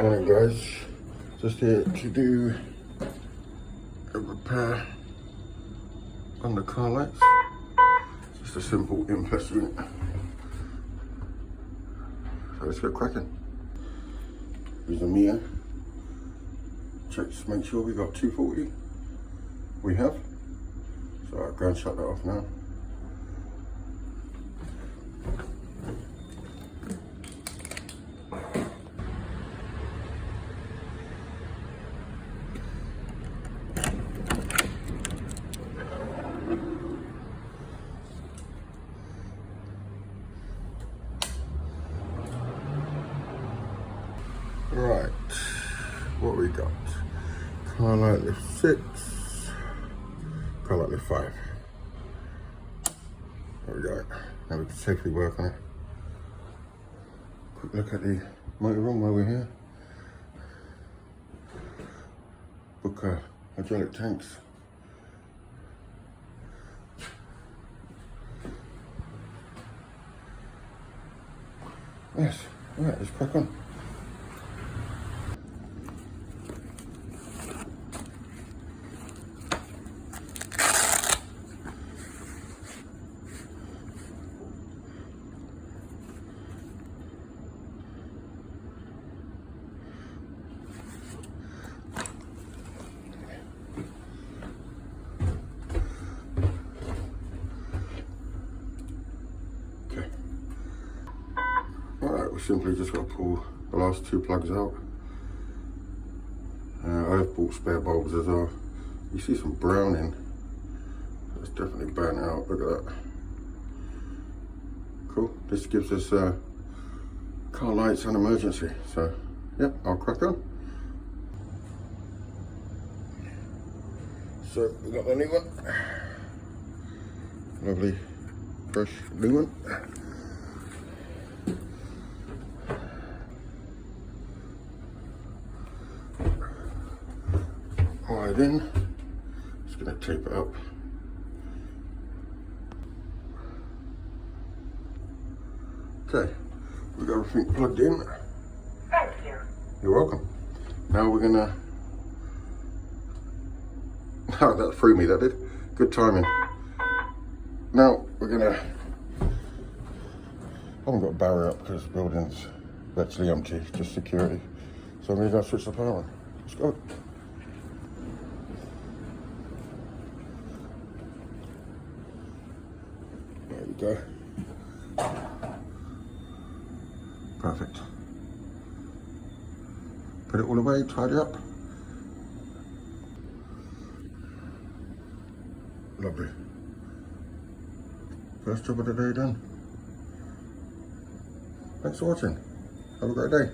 Morning guys, just here to do a repair on the car lights. Just a simple in-place unit. So let's get cracking. Here's a meter. Check to make sure we got 240. We have. So I'll go and shut that off now. Right, what we got? Car light lift 6, car light lift 5. There we go. Now we can safely work on it. Quick look at the motor room while we're here. Book hydraulic tanks. Yes, alright, let's crack on. Alright, we simply just got to pull the last 2 plugs out. I've bought spare bulbs as well. You see some browning. It's definitely burnt out. Look at that. Cool. This gives us car lights and emergency. So, yeah, I'll crack on. So, we got the new one. Lovely, fresh new one. Right in, just going to tape it up. Okay, we've got everything plugged in. Thank you. You're welcome. Now we're gonna, oh, that threw me, that did. Good timing. Now we're gonna, I haven't got a barrier up because the building's virtually empty, just security. So I'm gonna switch the power on. Let's go. There we go. Perfect. Put it all away, tidy up. Lovely. First job of the day done. Thanks for watching. Have a great day.